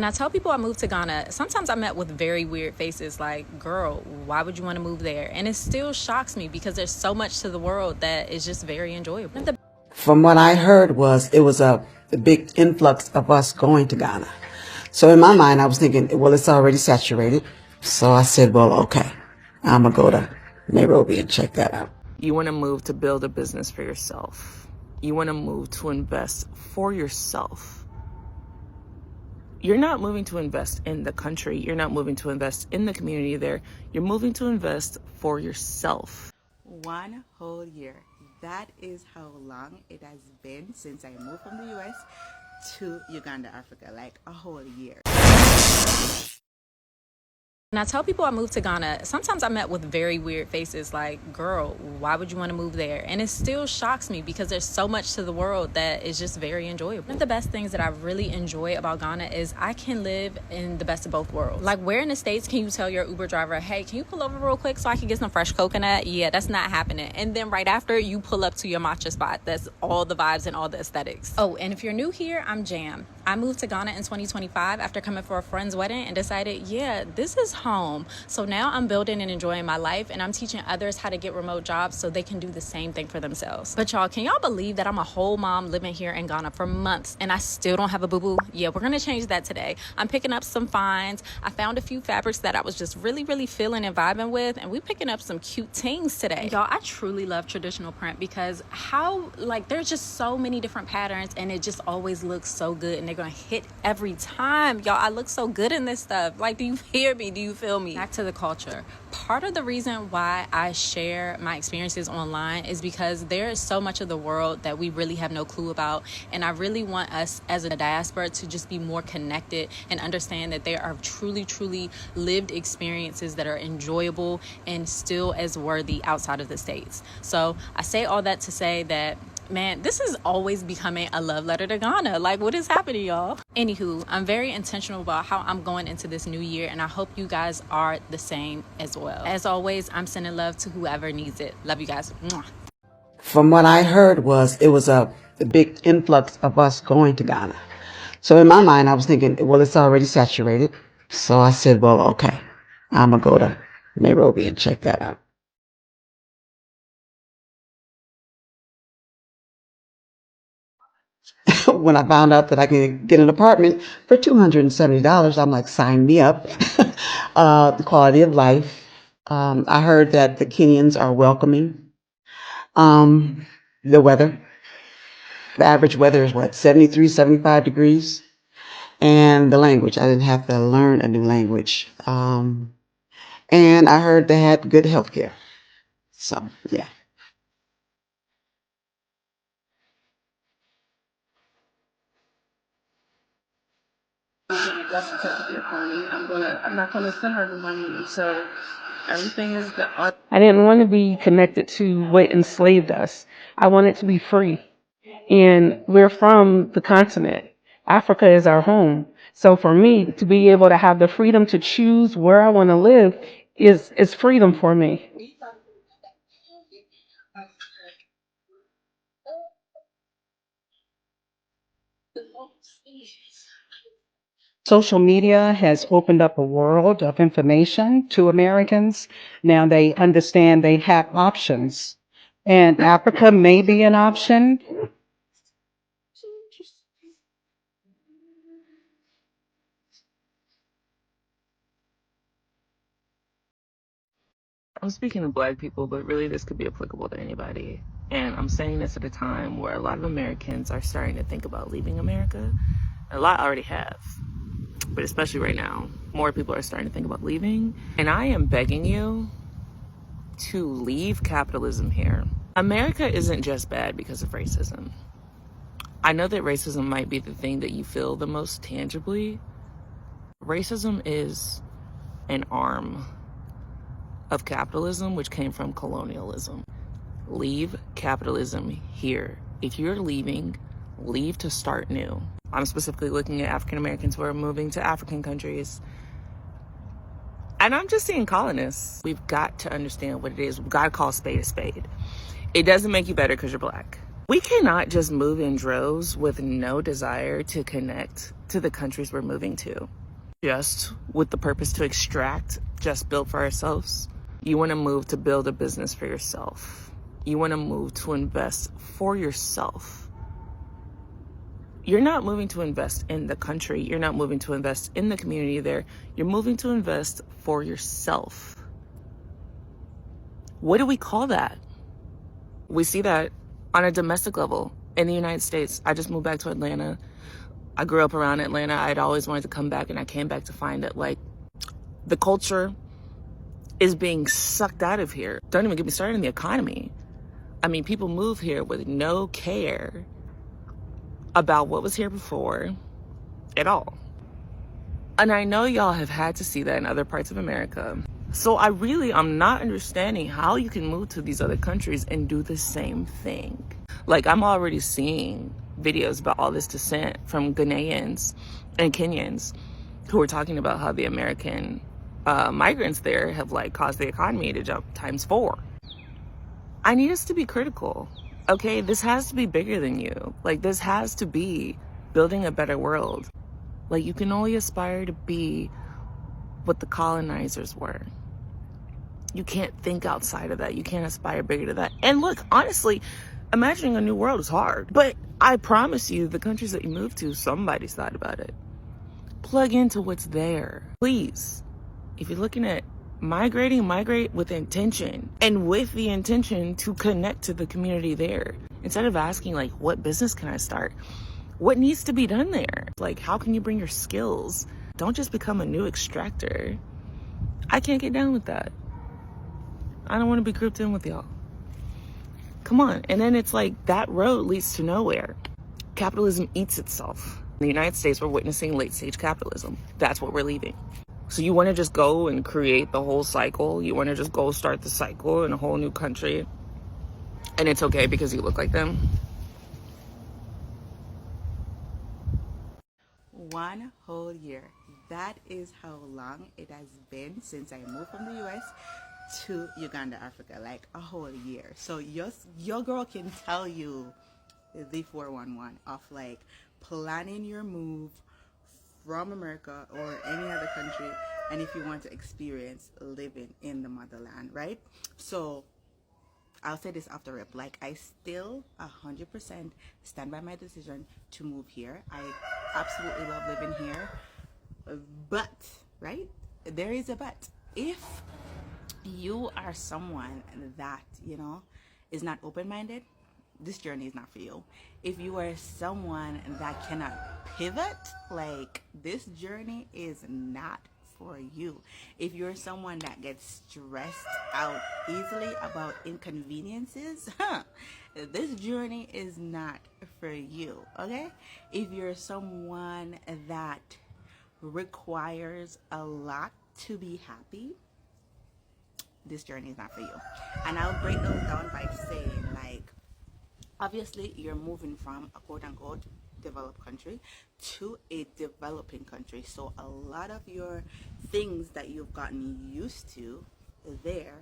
When I tell people I moved to Ghana, sometimes I'm met with very weird faces like, girl, why would you want to move there? And it still shocks me because there's so much to the world that is just very enjoyable. From what I heard it was a big influx of us going to Ghana. So in my mind, I was thinking, well, it's already saturated. So I said, well, okay, I'm going to go to Nairobi and check that out. You want to move to build a business for yourself. You want to move to invest for yourself. You're not moving to invest in the country. You're not moving to invest in the community there. You're moving to invest for yourself. 1 whole year. That is how long it has been since I moved from the US to Uganda, Africa. Like a whole year. When I tell people I moved to Ghana, sometimes I'm met with very weird faces like, girl, why would you want to move there? And it still shocks me because there's so much to the world that is just very enjoyable. One of the best things that I really enjoy about Ghana is I can live in the best of both worlds. Like, where in the States can you tell your Uber driver, hey, can you pull over real quick so I can get some fresh coconut? Yeah, that's not happening. And then right after, you pull up to your matcha spot. That's all the vibes and all the aesthetics. Oh, and if you're new here, I'm Jam. I moved to Ghana in 2025 after coming for a friend's wedding and decided, yeah, this is home. So now I'm building and enjoying my life, and I'm teaching others how to get remote jobs so they can do the same thing for themselves. But y'all, can y'all believe that I'm a whole mom living here in Ghana for months and I still don't have a boo-boo? Yeah, we're gonna change that today. I'm picking up some finds. I found a few fabrics that I was just really feeling and vibing with, and we picking up some cute things today. And y'all, I truly love traditional print because there's just so many different patterns and it just always looks so good, and they're gonna hit every time. Y'all, I look so good in this stuff. Like, do you hear me? Do you feel me? Back to the culture. Part of the reason why I share my experiences online is because there is so much of the world that we really have no clue about, and I really want us as a diaspora to just be more connected and understand that there are truly lived experiences that are enjoyable and still as worthy outside of the States. So I say all that to say that, man, this is always becoming a love letter to Ghana. Like, what is happening, y'all? Anywho, I'm very intentional about how I'm going into this new year, and I hope you guys are the same as well. As always, I'm sending love to whoever needs it. Love you guys. Mwah. From what I heard it was a big influx of us going to Ghana. So in my mind, I was thinking, well, it's already saturated. So I said, well, okay, I'm going to go to Nairobi and check that out. When I found out that I can get an apartment for $270, I'm like, sign me up. The quality of life. I heard that the Kenyans are welcoming. The weather. The average weather is what, 73, 75 degrees? And the language. I didn't have to learn a new language. And I heard they had good health care. So, yeah. I'm not gonna send her the money. So everything is I didn't want to be connected to what enslaved us. I wanted to be free. And we're from the continent. Africa is our home. So for me to be able to have the freedom to choose where I want to live is freedom for me. Social media has opened up a world of information to Americans. Now they understand they have options, and Africa may be an option. I'm speaking to Black people, but really this could be applicable to anybody. And I'm saying this at a time where a lot of Americans are starting to think about leaving America. A lot already have, but especially right now, more people are starting to think about leaving. And I am begging you to leave capitalism here. America isn't just bad because of racism. I know that racism might be the thing that you feel the most tangibly. Racism is an arm of capitalism, which came from colonialism. Leave capitalism here. If you're leaving, leave to start new. I'm specifically looking at African Americans who are moving to African countries. And I'm just seeing colonists. We've got to understand what it is. We've got to call a spade a spade. It doesn't make you better because you're Black. We cannot just move in droves with no desire to connect to the countries we're moving to just with the purpose to extract, just build for ourselves. You want to move to build a business for yourself. You want to move to invest for yourself. You're not moving to invest in the country. You're not moving to invest in the community there. You're moving to invest for yourself. What do we call that? We see that on a domestic level in the United States. I just moved back to Atlanta. I grew up around Atlanta. I'd always wanted to come back, and I came back to find that, like, the culture is being sucked out of here. Don't even get me started in the economy. I mean, people move here with no care about what was here before at all. And I know y'all have had to see that in other parts of America. So I'm not understanding how you can move to these other countries and do the same thing. Like, I'm already seeing videos about all this descent from Ghanaians and Kenyans who are talking about how the American migrants there have, like, caused the economy to jump ×4. I need us to be critical, okay? This has to be bigger than you. Like, this has to be building a better world. Like, you can only aspire to be what the colonizers were. You can't think outside of that. You can't aspire bigger to that. And look, honestly, imagining a new world is hard. But I promise you, the countries that you move to, somebody's thought about it. Plug into what's there. Please, if you're looking at migrating, migrate with intention, and with the intention to connect to the community there. Instead of asking, like, what business can I start? What needs to be done there? Like, how can you bring your skills? Don't just become a new extractor. I can't get down with that. I don't want to be grouped in with y'all. Come on. And then it's like that road leads to nowhere. Capitalism eats itself. In the United States, we're witnessing late stage capitalism. That's what we're leaving. So you want to just go and create the whole cycle. You want to just go start the cycle in a whole new country. And it's okay because you look like them. One whole year. That is how long it has been since I moved from the US to Uganda, Africa. Like a whole year. So your girl can tell you the 411 of, like, planning your move from America or any other country, and if you want to experience living in the motherland, right? So I'll say this off the rip, like, I still 100% stand by my decision to move here. I absolutely love living here, but, right, there is a but. If you are someone that, you know, is not open-minded, this journey is not for you. If you are someone that cannot pivot, like, this journey is not for you. If you're someone that gets stressed out easily about inconveniences, this journey is not for you, okay? If you're someone that requires a lot to be happy, this journey is not for you. And I'll break those down by saying, like, obviously you're moving from a quote-unquote developed country to a developing country, so a lot of your things that you've gotten used to there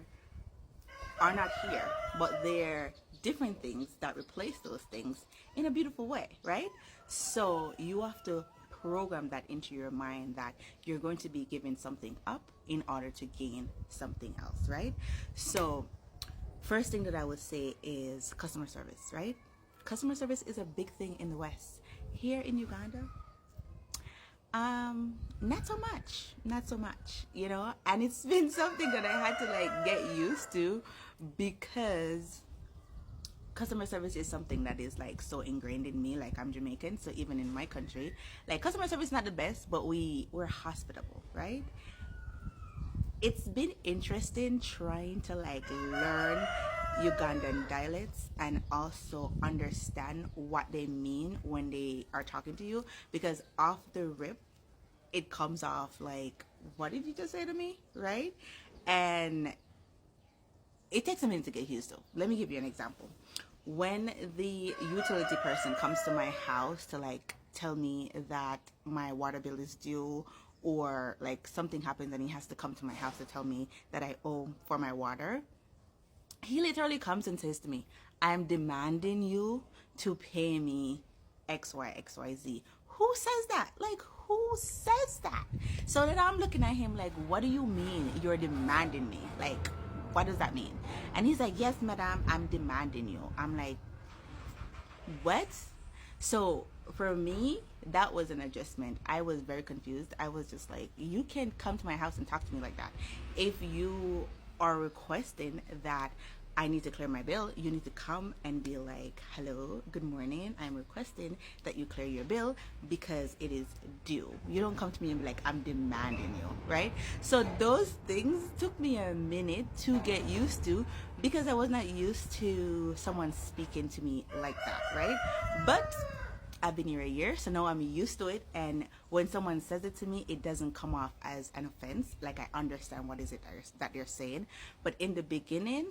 are not here, but they're different things that replace those things in a beautiful way, right? So you have to program that into your mind that you're going to be giving something up in order to gain something else, right? So first thing that I would say is customer service, right? Customer service is a big thing in the West. Here in Uganda, not so much, you know, and it's been something that I had to, like, get used to, because customer service is something that is, like, so ingrained in me. Like, I'm Jamaican, so even in my country, like, customer service is not the best, but we're hospitable, right? It's been interesting trying to, like, learn Ugandan dialects and also understand what they mean when they are talking to you, because off the rip it comes off like, what did you just say to me, right? And it takes a minute to get used to. Let me give you an example. When the utility person comes to my house to, like, tell me that my water bill is due, or, like, something happens and he has to come to my house to tell me that I owe for my water, he literally comes and says to me, I'm demanding you to pay me XYXYZ. who says that? Like, who says that? So then I'm looking at him like, what do you mean you're demanding me? Like, what does that mean? And he's like, yes, madam, I'm demanding you. I'm like, what? So for me, that was an adjustment. I was very confused. I was just like, you can come to my house and talk to me like that. If you are requesting that I need to clear my bill, you need to come and be like, hello, good morning, I'm requesting that you clear your bill because it is due. You don't come to me and be like, I'm demanding you, right? So those things took me a minute to get used to because I was not used to someone speaking to me like that, right? But I've been here a year, so now I'm used to it. And when someone says it to me, it doesn't come off as an offense. Like, I understand what is it that they're saying. But in the beginning,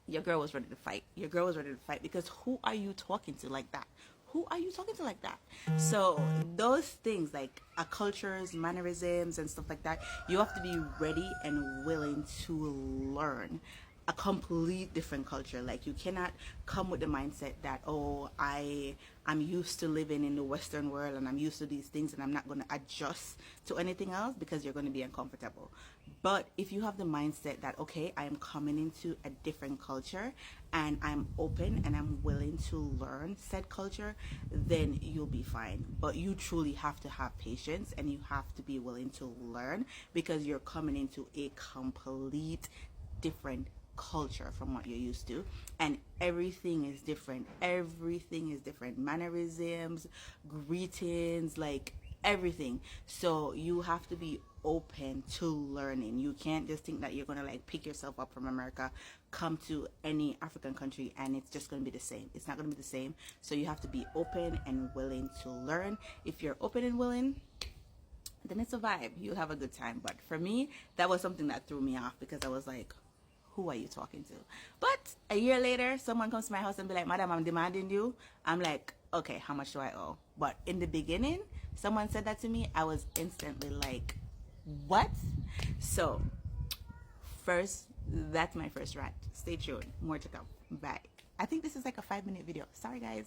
your girl was ready to fight. Your girl was ready to fight because who are you talking to like that? Who are you talking to like that? So those things like cultures, mannerisms, and stuff like that, you have to be ready and willing to learn a complete different culture. Like, you cannot come with the mindset that, oh, I'm used to living in the Western world and I'm used to these things and I'm not going to adjust to anything else, because you're going to be uncomfortable. But if you have the mindset that, okay, I am coming into a different culture and I'm open and I'm willing to learn said culture, then you'll be fine. But you truly have to have patience and you have to be willing to learn, because you're coming into a complete different culture from what you're used to, and everything is different. Mannerisms, greetings, like everything. So you have to be open to learning. You can't just think that you're gonna like pick yourself up from America, come to any African country, and it's just gonna be the same. It's not gonna be the same. So you have to be open and willing to learn. If you're open and willing, then it's a vibe. You'll have a good time. But for me, that was something that threw me off, because I was like, who are you talking to? But a year later, someone comes to my house and be like, madam, I'm demanding you. I'm like, okay, how much do I owe? But in the beginning, someone said that to me, I was instantly like, what? So first, that's my first rant. Stay tuned, more to come. Bye. I think this is like a 5-minute video. Sorry guys.